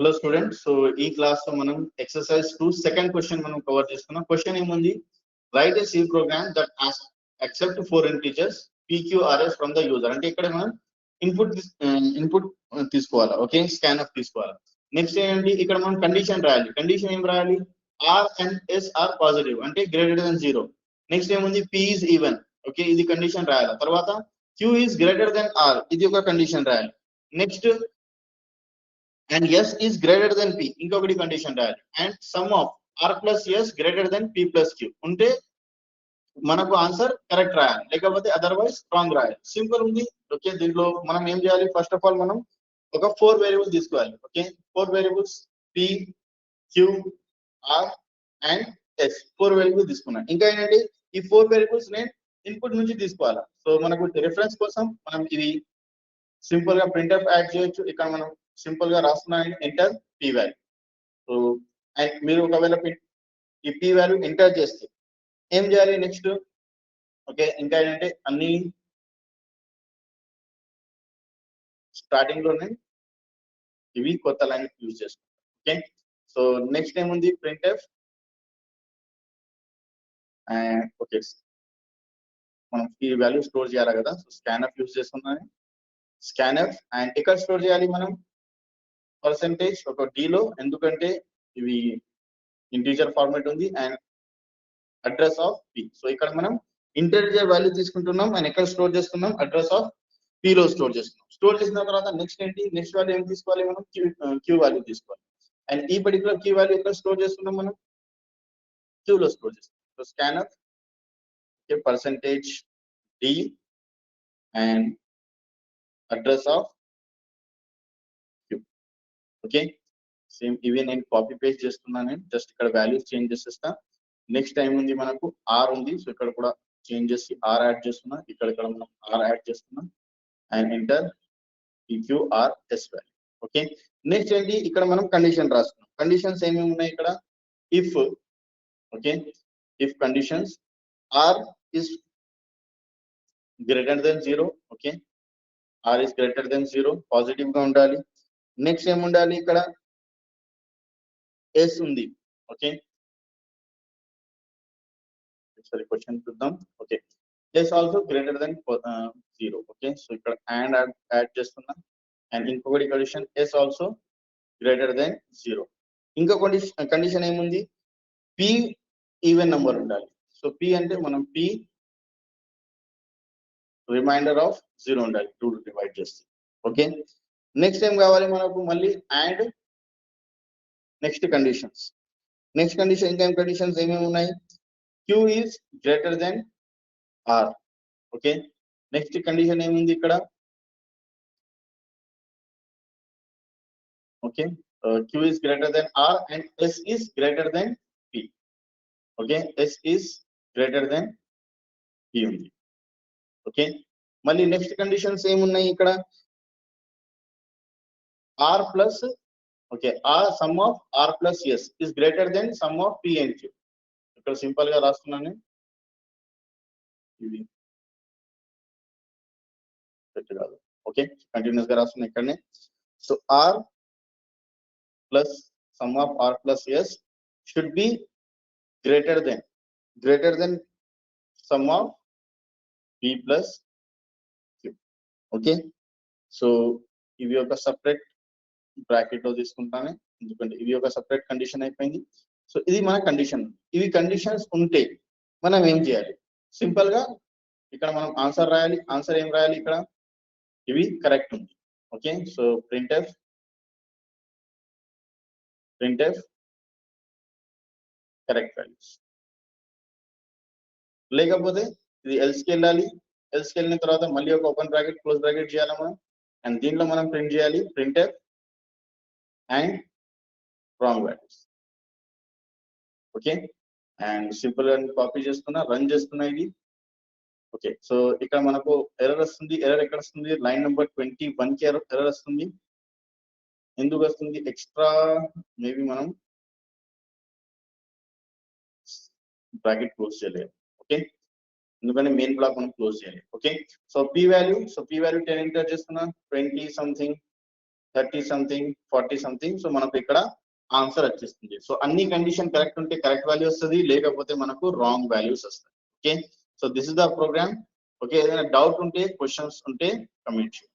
Hello students. So ఈ class లో మనం exercise 2 second question మనం కవర్ చేసుకున్నాం. క్వశ్చన్ ఏముంది? Write a C program that accept 4 integers PQRS from the user. అంటే ఇక్కడ మనం ఇన్పుట్ తీసుకోవాలి. ఓకే, స్కాన్ఫ్ తీసుకోవాలి. నెక్స్ట్ ఏంటి, ఇక్కడ మనం కండిషన్ రాయాలి. కండిషన్ ఏం రాయాలి? R and S are positive అంటే గ్రేటర్ దెన్ 0. నెక్స్ట్ ఏముంది? P is even. ఓకే, ఇది కండిషన్ రాయాలి. తర్వాత Q is greater than R, ఇది ఒక కండిషన్ రాయాలి. Next and S is greater than P, ఇంకొకటి కండిషన్ రాయాలి. And some of R plus S greater than P plus Q ఉంటే మనకు ఆన్సర్ కరెక్ట్ రాయాలి, లేకపోతే అదర్వైజ్ రాంగ్ రాయాలి. సింపుల్ ఉంది. ఓకే, దీంట్లో మనం ఏం చేయాలి? ఫస్ట్ ఆఫ్ ఆల్ మనం ఒక 4 వేరియబుల్స్ తీసుకోవాలి. Okay, 4 variables P, Q, R and S, 4 variables తీసుకున్నాం. ఇంకా ఏంటంటే ఈ 4 వేరియబుల్స్ నేను ఇన్పుట్ నుంచి తీసుకోవాలి. సో మనకు రిఫరెన్స్ కోసం మనం ఇది సింపుల్ గా ప్రింట్ఎఫ్ యాడ్ చేయొచ్చు. ఇక్కడ మనం సింపుల్ గా రాస్తున్నాను enter P value. So and మీరు ఒకవేళ ఈ P వాల్యూ ఎంటర్ చేస్తే ఏం చేయాలి నెక్స్ట్? ఓకే, ఇంకా ఏంటంటే అన్ని స్టార్టింగ్ లోనే ఇవి కొత్త లైన్ యూజ్ చేసుకుంటాం. ఓకే, సో నెక్స్ట్ ఏముంది? ప్రింట్ఎఫ్ అండ్ ఓకే, మనం ఈ వాల్యూ స్టోర్ చేయాలి కదా. సో స్కాన్ఎఫ్ యూజ్ చేస్తున్నాను. స్కాన్ఎఫ్ అండ్ ఇక్కడ స్టోర్ చేయాలి మనం పర్సెంటేజ్ ఒక D లో, ఎందుకంటే ఇవి ఇంటీజర్ ఫార్మాట్ ఉంది. And address of P, so ఇక్కడ మనం ఇంటీజర్ వాల్యూ తీసుకుంటున్నాం అండ్ ఎక్కడ స్టోర్ చేస్తున్నాం? అడ్రస్ ఆఫ్ P లో స్టోర్ చేస్తున్నాం. స్టోర్ చేసిన తర్వాత నెక్స్ట్ ఏంటి? నెక్స్ట్ వాల్యూ ఏం తీసుకోవాలి? మనం Q వాల్యూ తీసుకోవాలి. అండ్ ఈ పర్టికులర్ Q వాల్యూ ఎక్కడ స్టోర్ చేస్తున్నాం? మనం Q లో స్టోర్ చేస్తున్నాం. So scanf percentage D and address of Q. Okay, same ఇవి నేను కాపీ పేస్ట్ చేస్తున్నాను. జస్ట్ ఇక్కడ వాల్యూస్ చేంజ్ చేసేస్తా. నెక్స్ట్ టైం ఉంది మనకు R ఉంది. సో ఇక్కడ కూడా చేంజ్ చేసి R యాడ్ చేస్తున్నా. ఇక్కడ మనం R యాడ్ చేస్తున్నాం and enter PQRS value. Okay, next ఏంటి? ఇక్కడ మనం కండిషన్ రాస్తున్నాం. కండిషన్స్ ఏమేమి ఉన్నాయి ఇక్కడ? If, okay, if conditions R is greater than 0. Okay, R is greater than 0, positive గా ఉండాలి. నెక్స్ట్ ఏముండాలి? ఇక్కడ S ఉంది. ఓకే, సరే క్వశ్చన్ చూద్దాం. Okay, S also greater than 0. Okay, so ఇక్కడ అండ్ యాడ్ చేస్తున్నా. అండ్ ఇంకొకటి condition S also greater than 0. ఇంకో కండిషన్ ఏముంది? P ఈవెన్ నంబర్ ఉండాలి. సో P అంటే మనం P రిమైండర్ ఆఫ్ 0 ఉండాలి 2 డివైడ్ చేస్తే. ఓకే, నెక్స్ట్ ఏం కావాలి మనకు? మళ్ళీ and next conditions. Next condition ఇంకా కండిషన్స్ ఏమేమి ఉన్నాయి? Q is greater than R. Okay, next condition ఏముంది ఇక్కడ? Okay, Q is greater than R and S is greater than P. Okay, S is greater than P ఉంది. Okay, మళ్ళీ next conditions ఏమున్నాయి ఇక్కడ? R plus, okay, some of R plus S is greater than some of P and Q. ఇక్కడ simple గా రాస్తున్నాను. ఇది కాదు. Okay, continuous గా రాస్తున్నా ఇక్కడనే. So R plus sum of R plus S should be greater than sum of P plus Q. Okay, so ఇవి ఒక సపరేట్ బ్రాకెట్ లో తీసుకుంటాను, ఎందుకంటే ఇవి ఒక సపరేట్ కండిషన్ అయిపోయింది. సో ఇది మన కండిషన్. ఇవి కండిషన్స్ ఉంటే మనం ఏం చేయాలి? సింపుల్ గా ఇక్కడ మనం ఆన్సర్ రాయాలి. ఆన్సర్ ఏం రాయాలి? ఇక్కడ ఇవి కరెక్ట్ ఉంది. Okay, so printf correct values, లేకపోతే ఇది ఎల్స్కి వెళ్ళాలి. ఎల్స్కి వెళ్ళిన తర్వాత మళ్ళీ ఒక ఓపెన్ బ్రాకెట్ క్లోజ్ బ్రాకెట్ చేయాలి మనం. అండ్ దీంట్లో మనం ప్రింట్ చేయాలి printf and wrong values. Okay, and simple గా కాపీ చేస్తున్నా, రన్ చేస్తున్నా ఇది. ఓకే, సో ఇక్కడ మనకు ఎర్రర్ వస్తుంది. ఎర్రర్ ఎక్కడ వస్తుంది? లైన్ నెంబర్ 21 కి ఎర్రర్ వస్తుంది. ఎందుకు వస్తుంది? ఎక్స్ట్రా మేబీ మనం బ్రాకెట్ క్లోజ్ చేయలేదు. ఓకే, ఎందుకంటే మెయిన్ బ్లాక్ మనం క్లోజ్ చేయాలి. Okay, so P value 10 enter చేస్తున్నా, 20 సంథింగ్ 30 సంథింగ్ 40 సంథింగ్. సో మనకు ఇక్కడ ఆన్సర్ వచ్చేస్తుంది. సో అన్ని కండిషన్ కరెక్ట్ ఉంటే కరెక్ట్ వాల్యూ వస్తుంది, లేకపోతే మనకు రాంగ్ వాల్యూస్ వస్తాయి. Okay, so this is the program. Okay, ఏదైనా డౌట్ ఉంటే క్వశ్చన్స్ ఉంటే కమెంట్ చేయండి.